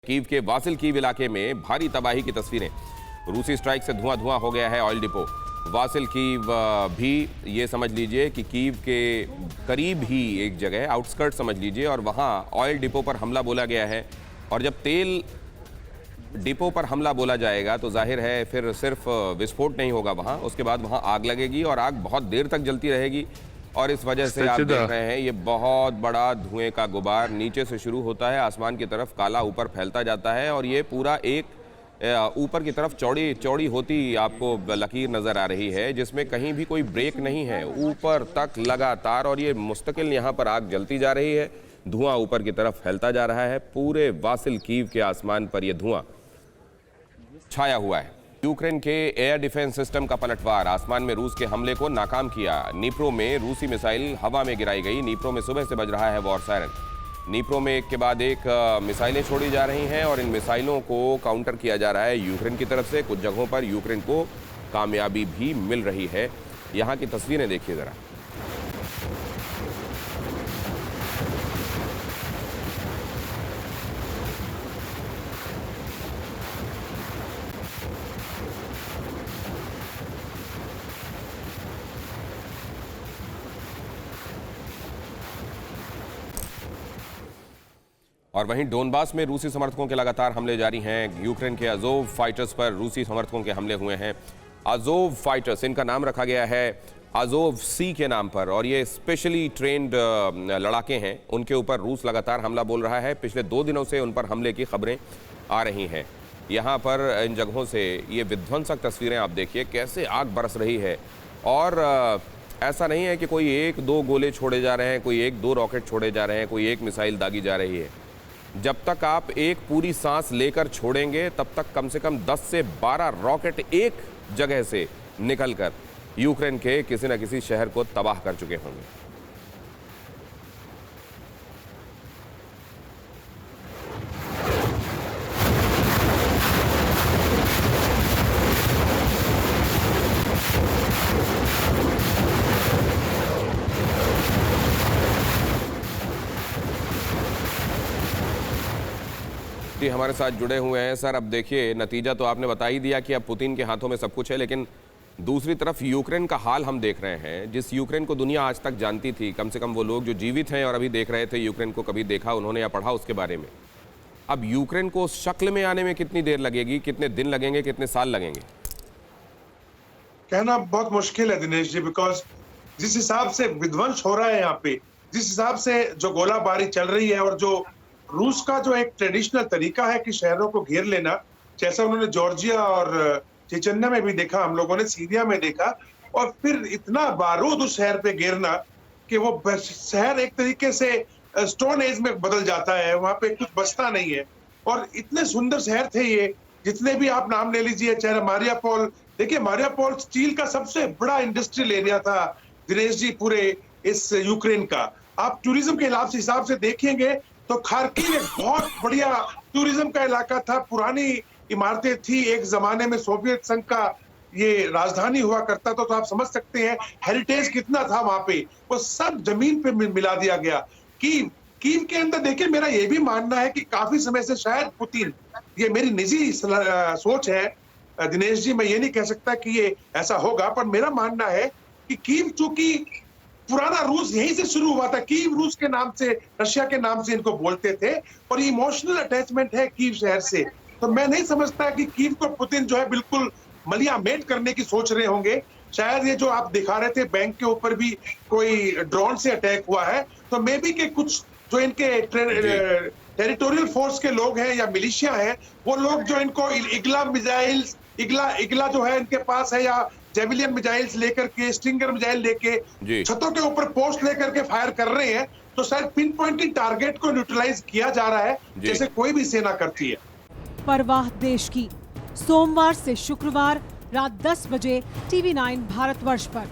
Kyiv के Vasil Kyiv इलाके में भारी तबाही की तस्वीरें। रूसी स्ट्राइक से धुआं धुआं हो गया है ऑयल डिपो। वासिल कीव भी ये समझ लीजिए कि कीव के करीब ही एक जगह आउटस्कर्ट समझ लीजिए, और वहाँ ऑयल डिपो पर हमला बोला गया है। और जब तेल डिपो पर हमला बोला जाएगा तो जाहिर है फिर सिर्फ विस्फोट नहीं होगा वहाँ, उसके बाद वहाँ आग लगेगी और आग बहुत देर तक जलती रहेगी। और इस वजह से आप देख रहे हैं ये बहुत बड़ा धुएं का गुबार नीचे से शुरू होता है, आसमान की तरफ काला ऊपर फैलता जाता है, और ये पूरा एक ऊपर की तरफ चौड़ी चौड़ी होती आपको लकीर नज़र आ रही है, जिसमें कहीं भी कोई ब्रेक नहीं है, ऊपर तक लगातार। और ये मुस्तकिल यहाँ पर आग जलती जा रही है, धुआं ऊपर की तरफ फैलता जा रहा है। पूरे वासिल कीव के आसमान पर यह धुआं छाया हुआ है। यूक्रेन के एयर डिफेंस सिस्टम का पलटवार, आसमान में रूस के हमले को नाकाम किया। नीप्रो में रूसी मिसाइल हवा में गिराई गई। नीप्रो में सुबह से बज रहा है वॉर सायरन। नीप्रो में एक के बाद एक मिसाइलें छोड़ी जा रही हैं और इन मिसाइलों को काउंटर किया जा रहा है यूक्रेन की तरफ से। कुछ जगहों पर यूक्रेन को कामयाबी भी मिल रही है। यहाँ की तस्वीरें देखिए ज़रा। और वहीं डोनबास में रूसी समर्थकों के लगातार हमले जारी हैं। यूक्रेन के अजोव फाइटर्स पर रूसी समर्थकों के हमले हुए हैं। अजोव फाइटर्स, इनका नाम रखा गया है अजोव सी के नाम पर, और ये स्पेशली ट्रेंड लड़ाके हैं। उनके ऊपर रूस लगातार हमला बोल रहा है। पिछले 2 दिनों से उन पर हमले की खबरें आ रही हैं। यहाँ पर इन जगहों से ये विध्वंसक तस्वीरें आप देखिए, कैसे आग बरस रही है। और ऐसा नहीं है कि कोई 1-2 गोले छोड़े जा रहे हैं, कोई 1-2 रॉकेट छोड़े जा रहे हैं, कोई एक मिसाइल दागी जा रही है। जब तक आप एक पूरी सांस लेकर छोड़ेंगे तब तक कम से कम 10 से 12 रॉकेट एक जगह से निकलकर यूक्रेन के किसी न किसी शहर को तबाह कर चुके होंगे। हमारे साथ जुड़े हुए हैं सर। अब देखिए, नतीजा तो आपने बता ही दिया कि अब पुतिन के हाथों में सब कुछ है, लेकिन दूसरी तरफ यूक्रेन का हाल हम देख रहे हैं। जिस यूक्रेन को दुनिया आज तक जानती थी, कम से कम वो लोग जो जीवित हैं और अभी देख रहे थे यूक्रेन को, कभी देखा उन्होंने या पढ़ा उसके बारे में, अब यूक्रेन को उस शक्ल में आने में कितनी देर लगेगी, कितने दिन लगेंगे, कितने साल लगेंगे? कहना बहुत मुश्किल है दिनेश जी, बिकॉज जिस हिसाब से विध्वंस हो रहा है यहाँ पे, जिस हिसाब से जो गोलाबारी चल रही है, और जो रूस का जो एक ट्रेडिशनल तरीका है कि शहरों को घेर लेना, जैसा उन्होंने जॉर्जिया और चेचन्या में भी देखा, हम लोगों ने सीरिया में देखा, और फिर इतना बारूद उस शहर पे घेरना कि वो शहर एक तरीके से स्टोन एज में बदल जाता है, वहां पे कुछ बचता नहीं है। और इतने सुंदर शहर थे ये, जितने भी आप नाम ले लीजिए, चाहे मारियापोल, देखिए मारियापोल स्टील का सबसे बड़ा इंडस्ट्रियल एरिया था दिनेश जी पूरे इस यूक्रेन का। आप टूरिज्म के हिसाब से देखेंगे तो खार्किव एक बहुत बढ़िया टूरिज्म का इलाका था, पुरानी इमारतें थी, एक जमाने में सोवियत संघ का ये राजधानी हुआ करता था, तो आप समझ सकते हैं हेरिटेज कितना था वहां पे। वो सब जमीन पे मिला दिया गया। कीव के अंदर देखिए, मेरा ये भी मानना है कि काफी समय से शायद पुतिन, ये मेरी निजी सोच है दिनेश जी, मैं ये नहीं कह सकता कि ये ऐसा होगा, पर मेरा मानना है कि कीव, चूंकि पुराना रूस यहीं से शुरू हुआ था, कीव रूस के नाम से, रशिया के नाम से इनको बोलते थे, और इमोशनल अटैचमेंट है कीव शहर से। तो मैं नहीं समझता कि कीव को पुतिन जो है बिल्कुल मलिया मेट करने की सोच रहे होंगे। शायद ये जो आप दिखा रहे थे, बैंक के ऊपर भी कोई ड्रोन से अटैक हुआ है, तो मे बी के कुछ जो इनके टेरिटोरियल फोर्स के लोग हैं या मिलिशिया हैं, वो लोग जो इनको इगला मिसाइल्स, इगला जो है इनके पास है, या जेविलियन मिसाइल्स लेकर के, स्टिंगर मिसाइल लेके छतों के ऊपर पोस्ट लेकर के फायर कर रहे हैं, तो शायद पिन पॉइंटिंग टारगेट को न्यूट्रलाइज किया जा रहा है, जैसे कोई भी सेना करती है। परवाह देश की, सोमवार से शुक्रवार रात 10 बजे TV9 भारतवर्ष पर।